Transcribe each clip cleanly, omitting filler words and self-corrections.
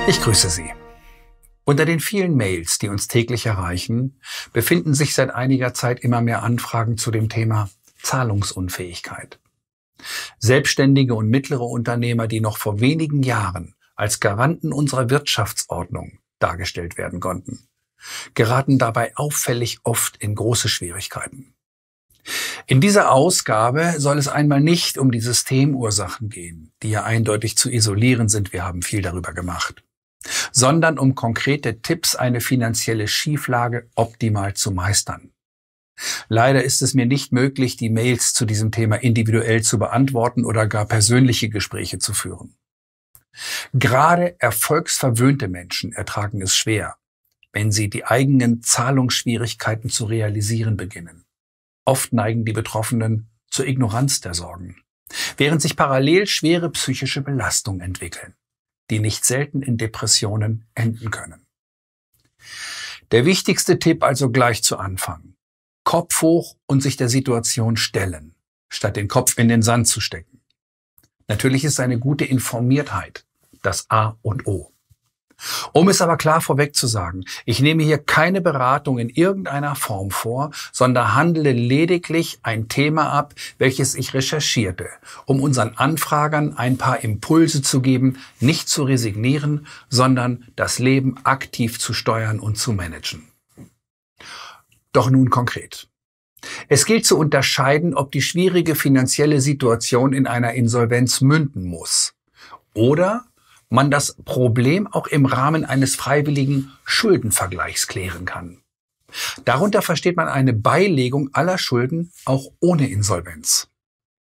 Ich grüße Sie. Unter den vielen Mails, die uns täglich erreichen, befinden sich seit einiger Zeit immer mehr Anfragen zu dem Thema Zahlungsunfähigkeit. Selbstständige und mittlere Unternehmer, die noch vor wenigen Jahren als Garanten unserer Wirtschaftsordnung dargestellt werden konnten, geraten dabei auffällig oft in große Schwierigkeiten. In dieser Ausgabe soll es einmal nicht um die Systemursachen gehen, die ja eindeutig zu isolieren sind, wir haben viel darüber gemacht, sondern um konkrete Tipps, eine finanzielle Schieflage optimal zu meistern. Leider ist es mir nicht möglich, die Mails zu diesem Thema individuell zu beantworten oder gar persönliche Gespräche zu führen. Gerade erfolgsverwöhnte Menschen ertragen es schwer, wenn sie die eigenen Zahlungsschwierigkeiten zu realisieren beginnen. Oft neigen die Betroffenen zur Ignoranz der Sorgen, während sich parallel schwere psychische Belastungen entwickeln, die nicht selten in Depressionen enden können. Der wichtigste Tipp also gleich zu Anfang: Kopf hoch und sich der Situation stellen, statt den Kopf in den Sand zu stecken. Natürlich ist eine gute Informiertheit das A und O. Um es aber klar vorweg zu sagen, ich nehme hier keine Beratung in irgendeiner Form vor, sondern handle lediglich ein Thema ab, welches ich recherchierte, um unseren Anfragern ein paar Impulse zu geben, nicht zu resignieren, sondern das Leben aktiv zu steuern und zu managen. Doch nun konkret. Es gilt zu unterscheiden, ob die schwierige finanzielle Situation in einer Insolvenz münden muss oder man das Problem auch im Rahmen eines freiwilligen Schuldenvergleichs klären kann. Darunter versteht man eine Beilegung aller Schulden auch ohne Insolvenz.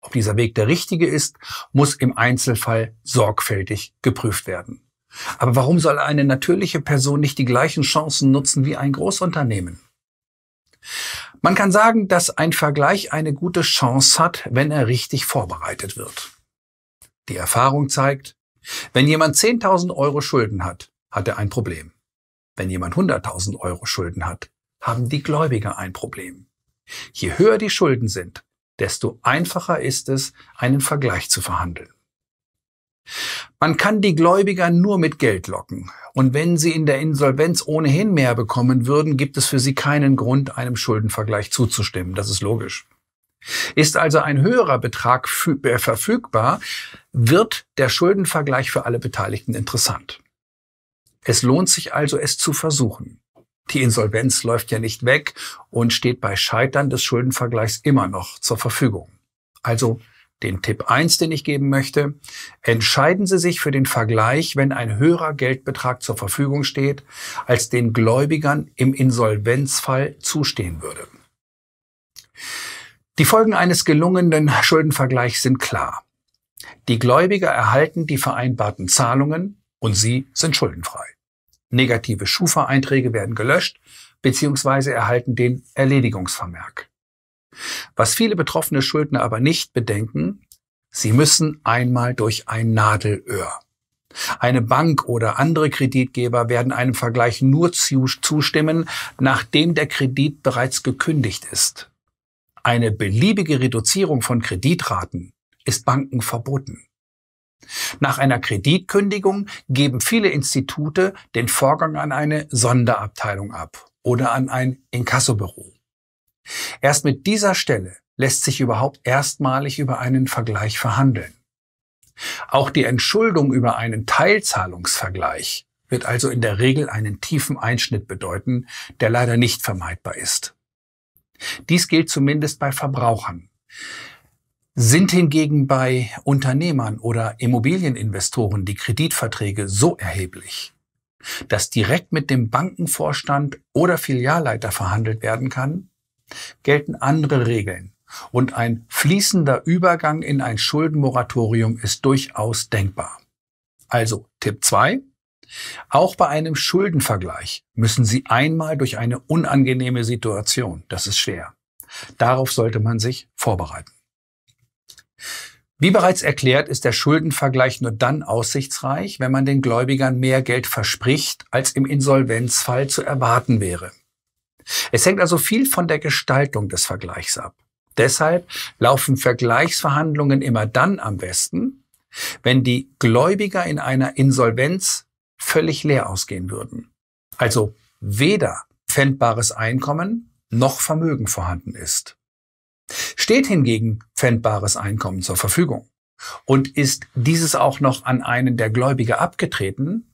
Ob dieser Weg der richtige ist, muss im Einzelfall sorgfältig geprüft werden. Aber warum soll eine natürliche Person nicht die gleichen Chancen nutzen wie ein Großunternehmen? Man kann sagen, dass ein Vergleich eine gute Chance hat, wenn er richtig vorbereitet wird. Die Erfahrung zeigt, wenn jemand 10.000 Euro Schulden hat, hat er ein Problem. Wenn jemand 100.000 Euro Schulden hat, haben die Gläubiger ein Problem. Je höher die Schulden sind, desto einfacher ist es, einen Vergleich zu verhandeln. Man kann die Gläubiger nur mit Geld locken. Und wenn sie in der Insolvenz ohnehin mehr bekommen würden, gibt es für sie keinen Grund, einem Schuldenvergleich zuzustimmen. Das ist logisch. Ist also ein höherer Betrag verfügbar, wird der Schuldenvergleich für alle Beteiligten interessant. Es lohnt sich also, es zu versuchen. Die Insolvenz läuft ja nicht weg und steht bei Scheitern des Schuldenvergleichs immer noch zur Verfügung. Also den Tipp 1, den ich geben möchte: Entscheiden Sie sich für den Vergleich, wenn ein höherer Geldbetrag zur Verfügung steht, als den Gläubigern im Insolvenzfall zustehen würde. Die Folgen eines gelungenen Schuldenvergleichs sind klar. Die Gläubiger erhalten die vereinbarten Zahlungen und sie sind schuldenfrei. Negative Schufa-Einträge werden gelöscht bzw. erhalten den Erledigungsvermerk. Was viele betroffene Schuldner aber nicht bedenken: Sie müssen einmal durch ein Nadelöhr. Eine Bank oder andere Kreditgeber werden einem Vergleich nur zustimmen, nachdem der Kredit bereits gekündigt ist. Eine beliebige Reduzierung von Kreditraten ist Banken verboten. Nach einer Kreditkündigung geben viele Institute den Vorgang an eine Sonderabteilung ab oder an ein Inkassobüro. Erst mit dieser Stelle lässt sich überhaupt erstmalig über einen Vergleich verhandeln. Auch die Entschuldung über einen Teilzahlungsvergleich wird also in der Regel einen tiefen Einschnitt bedeuten, der leider nicht vermeidbar ist. Dies gilt zumindest bei Verbrauchern. Sind hingegen bei Unternehmern oder Immobilieninvestoren die Kreditverträge so erheblich, dass direkt mit dem Bankenvorstand oder Filialleiter verhandelt werden kann, gelten andere Regeln und ein fließender Übergang in ein Schuldenmoratorium ist durchaus denkbar. Also Tipp 2: Auch bei einem Schuldenvergleich müssen Sie einmal durch eine unangenehme Situation. Das ist schwer. Darauf sollte man sich vorbereiten. Wie bereits erklärt, ist der Schuldenvergleich nur dann aussichtsreich, wenn man den Gläubigern mehr Geld verspricht, als im Insolvenzfall zu erwarten wäre. Es hängt also viel von der Gestaltung des Vergleichs ab. Deshalb laufen Vergleichsverhandlungen immer dann am besten, wenn die Gläubiger in einer Insolvenz völlig leer ausgehen würden. Also weder pfändbares Einkommen noch Vermögen vorhanden ist. Steht hingegen pfändbares Einkommen zur Verfügung und ist dieses auch noch an einen der Gläubiger abgetreten,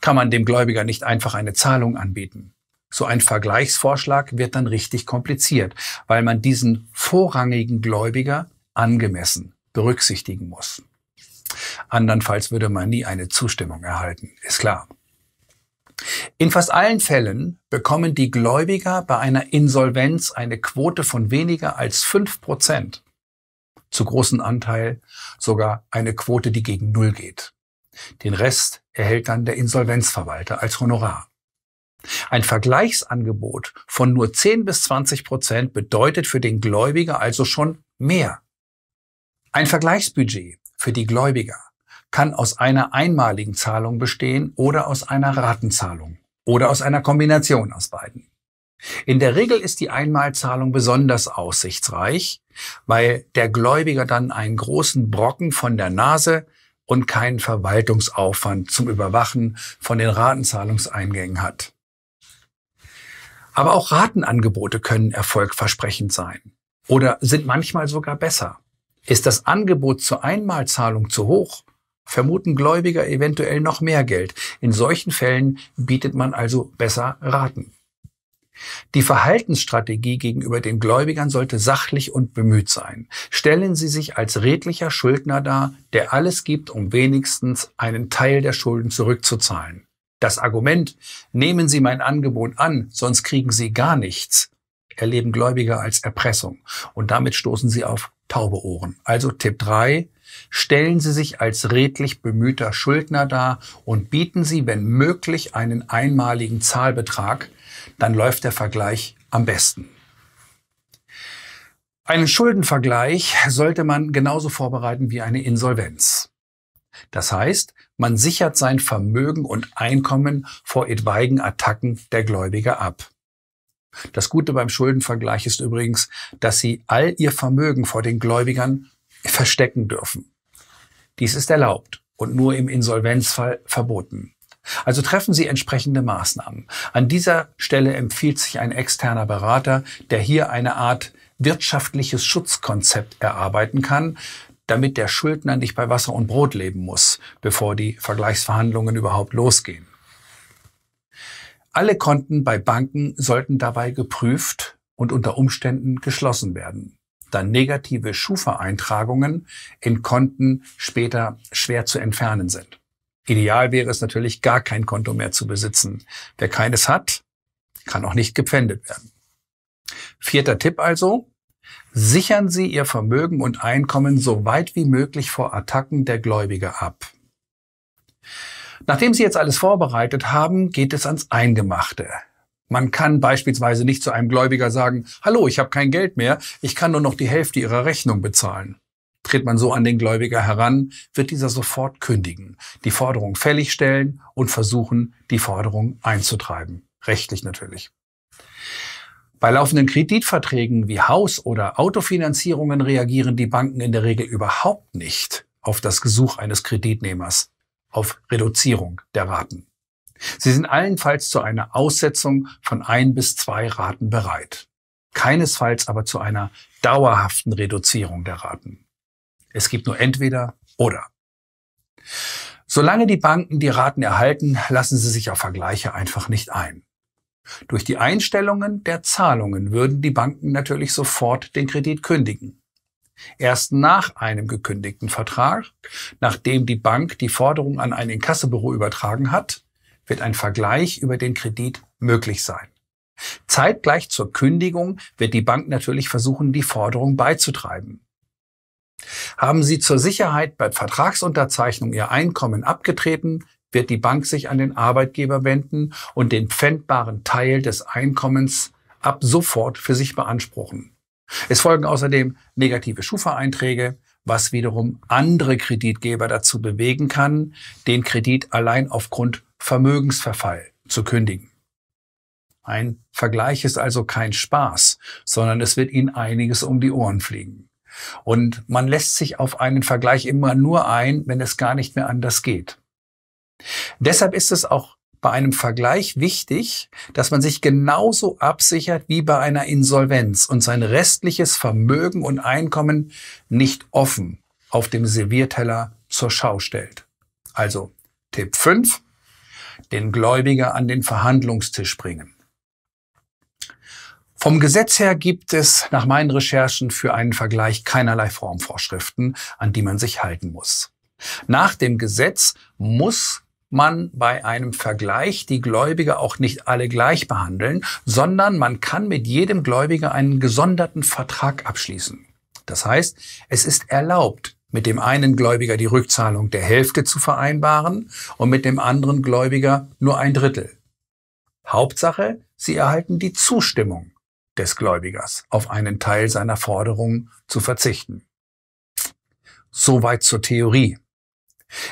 kann man dem Gläubiger nicht einfach eine Zahlung anbieten. So ein Vergleichsvorschlag wird dann richtig kompliziert, weil man diesen vorrangigen Gläubiger angemessen berücksichtigen muss. Andernfalls würde man nie eine Zustimmung erhalten, ist klar. In fast allen Fällen bekommen die Gläubiger bei einer Insolvenz eine Quote von weniger als 5%. Zu großen Anteil sogar eine Quote, die gegen Null geht. Den Rest erhält dann der Insolvenzverwalter als Honorar. Ein Vergleichsangebot von nur 10 bis 20% bedeutet für den Gläubiger also schon mehr. Ein Vergleichsbudget für die Gläubiger kann aus einer einmaligen Zahlung bestehen oder aus einer Ratenzahlung oder aus einer Kombination aus beiden. In der Regel ist die Einmalzahlung besonders aussichtsreich, weil der Gläubiger dann einen großen Brocken von der Nase und keinen Verwaltungsaufwand zum Überwachen von den Ratenzahlungseingängen hat. Aber auch Ratenangebote können erfolgversprechend sein oder sind manchmal sogar besser. Ist das Angebot zur Einmalzahlung zu hoch, vermuten Gläubiger eventuell noch mehr Geld. In solchen Fällen bietet man also besser Raten. Die Verhaltensstrategie gegenüber den Gläubigern sollte sachlich und bemüht sein. Stellen Sie sich als redlicher Schuldner dar, der alles gibt, um wenigstens einen Teil der Schulden zurückzuzahlen. Das Argument, nehmen Sie mein Angebot an, sonst kriegen Sie gar nichts, erleben Gläubiger als Erpressung und damit stoßen sie auf taube Ohren. Also Tipp 3, stellen Sie sich als redlich bemühter Schuldner dar und bieten Sie, wenn möglich, einen einmaligen Zahlbetrag, dann läuft der Vergleich am besten. Einen Schuldenvergleich sollte man genauso vorbereiten wie eine Insolvenz. Das heißt, man sichert sein Vermögen und Einkommen vor etwaigen Attacken der Gläubiger ab. Das Gute beim Schuldenvergleich ist übrigens, dass Sie all Ihr Vermögen vor den Gläubigern verstecken dürfen. Dies ist erlaubt und nur im Insolvenzfall verboten. Also treffen Sie entsprechende Maßnahmen. An dieser Stelle empfiehlt sich ein externer Berater, der hier eine Art wirtschaftliches Schutzkonzept erarbeiten kann, damit der Schuldner nicht bei Wasser und Brot leben muss, bevor die Vergleichsverhandlungen überhaupt losgehen. Alle Konten bei Banken sollten dabei geprüft und unter Umständen geschlossen werden, da negative Schufa-Eintragungen in Konten später schwer zu entfernen sind. Ideal wäre es natürlich, gar kein Konto mehr zu besitzen. Wer keines hat, kann auch nicht gepfändet werden. 4. Tipp also: Sichern Sie Ihr Vermögen und Einkommen so weit wie möglich vor Attacken der Gläubiger ab. Nachdem Sie jetzt alles vorbereitet haben, geht es ans Eingemachte. Man kann beispielsweise nicht zu einem Gläubiger sagen, hallo, ich habe kein Geld mehr, ich kann nur noch die Hälfte Ihrer Rechnung bezahlen. Tritt man so an den Gläubiger heran, wird dieser sofort kündigen, die Forderung fällig stellen und versuchen, die Forderung einzutreiben. Rechtlich natürlich. Bei laufenden Kreditverträgen wie Haus- oder Autofinanzierungen reagieren die Banken in der Regel überhaupt nicht auf das Gesuch eines Kreditnehmers, auf Reduzierung der Raten. Sie sind allenfalls zu einer Aussetzung von 1 bis 2 Raten bereit, keinesfalls aber zu einer dauerhaften Reduzierung der Raten. Es gibt nur entweder oder. Solange die Banken die Raten erhalten, lassen sie sich auf Vergleiche einfach nicht ein. Durch die Einstellungen der Zahlungen würden die Banken natürlich sofort den Kredit kündigen. Erst nach einem gekündigten Vertrag, nachdem die Bank die Forderung an ein Inkassobüro übertragen hat, wird ein Vergleich über den Kredit möglich sein. Zeitgleich zur Kündigung wird die Bank natürlich versuchen, die Forderung beizutreiben. Haben Sie zur Sicherheit bei Vertragsunterzeichnung Ihr Einkommen abgetreten, wird die Bank sich an den Arbeitgeber wenden und den pfändbaren Teil des Einkommens ab sofort für sich beanspruchen. Es folgen außerdem negative Schufa-Einträge, was wiederum andere Kreditgeber dazu bewegen kann, den Kredit allein aufgrund Vermögensverfall zu kündigen. Ein Vergleich ist also kein Spaß, sondern es wird Ihnen einiges um die Ohren fliegen. Und man lässt sich auf einen Vergleich immer nur ein, wenn es gar nicht mehr anders geht. Deshalb ist es auch bei einem Vergleich wichtig, dass man sich genauso absichert wie bei einer Insolvenz und sein restliches Vermögen und Einkommen nicht offen auf dem Servierteller zur Schau stellt. Also Tipp 5, den Gläubiger an den Verhandlungstisch bringen. Vom Gesetz her gibt es nach meinen Recherchen für einen Vergleich keinerlei Formvorschriften, an die man sich halten muss. Nach dem Gesetz muss man bei einem Vergleich die Gläubiger auch nicht alle gleich behandeln, sondern man kann mit jedem Gläubiger einen gesonderten Vertrag abschließen. Das heißt, es ist erlaubt, mit dem einen Gläubiger die Rückzahlung der Hälfte zu vereinbaren und mit dem anderen Gläubiger nur ein Drittel. Hauptsache, Sie erhalten die Zustimmung des Gläubigers, auf einen Teil seiner Forderungen zu verzichten. Soweit zur Theorie.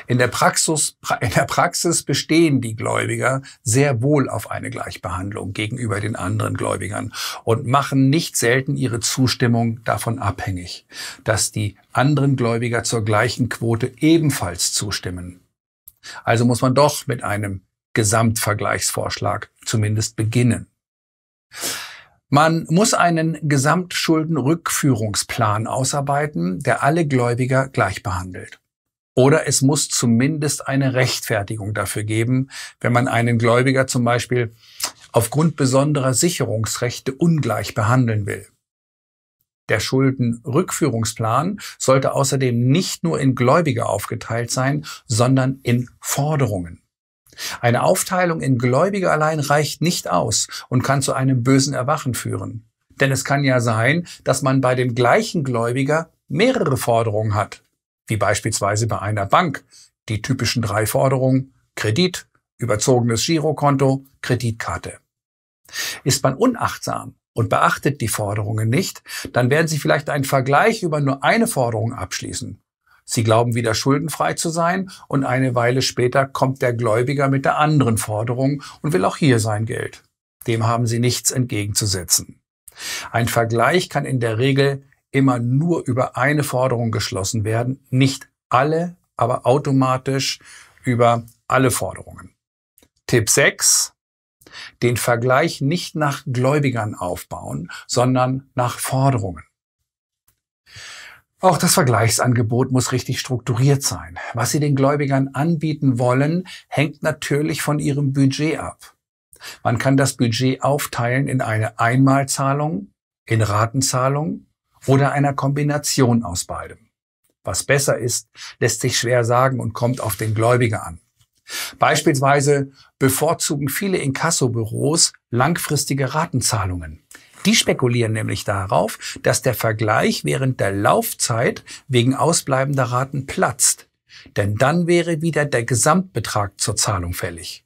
In der Praxis bestehen die Gläubiger sehr wohl auf eine Gleichbehandlung gegenüber den anderen Gläubigern und machen nicht selten ihre Zustimmung davon abhängig, dass die anderen Gläubiger zur gleichen Quote ebenfalls zustimmen. Also muss man doch mit einem Gesamtvergleichsvorschlag zumindest beginnen. Man muss einen Gesamtschuldenrückführungsplan ausarbeiten, der alle Gläubiger gleich behandelt. Oder es muss zumindest eine Rechtfertigung dafür geben, wenn man einen Gläubiger zum Beispiel aufgrund besonderer Sicherungsrechte ungleich behandeln will. Der Schuldenrückführungsplan sollte außerdem nicht nur in Gläubiger aufgeteilt sein, sondern in Forderungen. Eine Aufteilung in Gläubiger allein reicht nicht aus und kann zu einem bösen Erwachen führen. Denn es kann ja sein, dass man bei dem gleichen Gläubiger mehrere Forderungen hat. Wie beispielsweise bei einer Bank, die typischen 3 Forderungen: Kredit, überzogenes Girokonto, Kreditkarte. Ist man unachtsam und beachtet die Forderungen nicht, dann werden Sie vielleicht einen Vergleich über nur eine Forderung abschließen. Sie glauben wieder schuldenfrei zu sein und eine Weile später kommt der Gläubiger mit der anderen Forderung und will auch hier sein Geld. Dem haben Sie nichts entgegenzusetzen. Ein Vergleich kann in der Regel immer nur über eine Forderung geschlossen werden, nicht alle, aber automatisch über alle Forderungen. Tipp 6. Den Vergleich nicht nach Gläubigern aufbauen, sondern nach Forderungen. Auch das Vergleichsangebot muss richtig strukturiert sein. Was Sie den Gläubigern anbieten wollen, hängt natürlich von Ihrem Budget ab. Man kann das Budget aufteilen in eine Einmalzahlung, in Ratenzahlung oder einer Kombination aus beidem. Was besser ist, lässt sich schwer sagen und kommt auf den Gläubiger an. Beispielsweise bevorzugen viele Inkassobüros langfristige Ratenzahlungen. Die spekulieren nämlich darauf, dass der Vergleich während der Laufzeit wegen ausbleibender Raten platzt. Denn dann wäre wieder der Gesamtbetrag zur Zahlung fällig.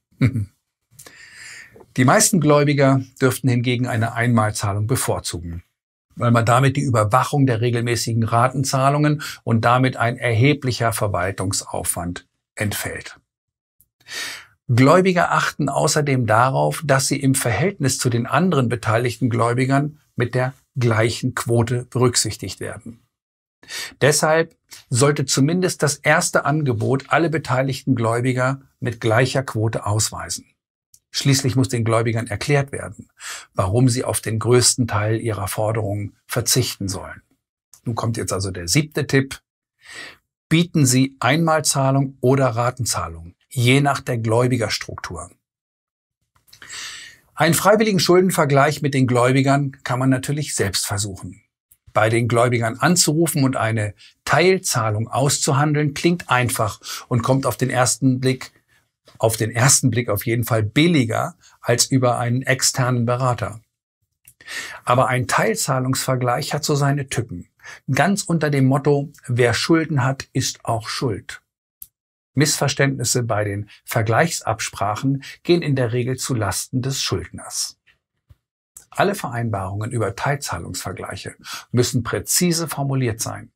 Die meisten Gläubiger dürften hingegen eine Einmalzahlung bevorzugen, weil man damit die Überwachung der regelmäßigen Ratenzahlungen und damit ein erheblicher Verwaltungsaufwand entfällt. Gläubiger achten außerdem darauf, dass sie im Verhältnis zu den anderen beteiligten Gläubigern mit der gleichen Quote berücksichtigt werden. Deshalb sollte zumindest das erste Angebot alle beteiligten Gläubiger mit gleicher Quote ausweisen. Schließlich muss den Gläubigern erklärt werden, warum sie auf den größten Teil ihrer Forderungen verzichten sollen. Nun kommt jetzt also der 7. Tipp. Bieten Sie Einmalzahlung oder Ratenzahlung, je nach der Gläubigerstruktur. Einen freiwilligen Schuldenvergleich mit den Gläubigern kann man natürlich selbst versuchen. Bei den Gläubigern anzurufen und eine Teilzahlung auszuhandeln, klingt einfach und kommt auf den ersten Blick auf jeden Fall billiger als über einen externen Berater. Aber ein Teilzahlungsvergleich hat so seine Tücken. Ganz unter dem Motto, wer Schulden hat, ist auch schuld. Missverständnisse bei den Vergleichsabsprachen gehen in der Regel zu Lasten des Schuldners. Alle Vereinbarungen über Teilzahlungsvergleiche müssen präzise formuliert sein.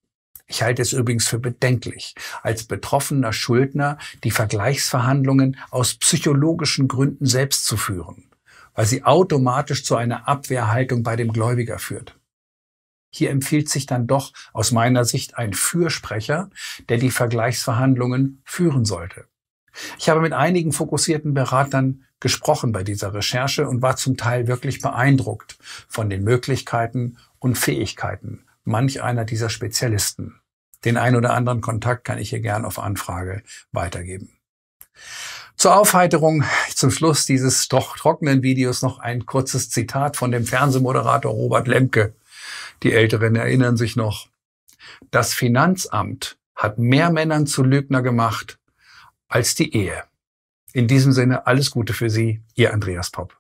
Ich halte es übrigens für bedenklich, als betroffener Schuldner die Vergleichsverhandlungen aus psychologischen Gründen selbst zu führen, weil sie automatisch zu einer Abwehrhaltung bei dem Gläubiger führt. Hier empfiehlt sich dann doch aus meiner Sicht ein Fürsprecher, der die Vergleichsverhandlungen führen sollte. Ich habe mit einigen fokussierten Beratern gesprochen bei dieser Recherche und war zum Teil wirklich beeindruckt von den Möglichkeiten und Fähigkeiten manch einer dieser Spezialisten. Den ein oder anderen Kontakt kann ich hier gern auf Anfrage weitergeben. Zur Aufheiterung zum Schluss dieses doch trockenen Videos noch ein kurzes Zitat von dem Fernsehmoderator Robert Lemke. Die Älteren erinnern sich noch: Das Finanzamt hat mehr Männern zu Lügner gemacht als die Ehe. In diesem Sinne alles Gute für Sie, Ihr Andreas Popp.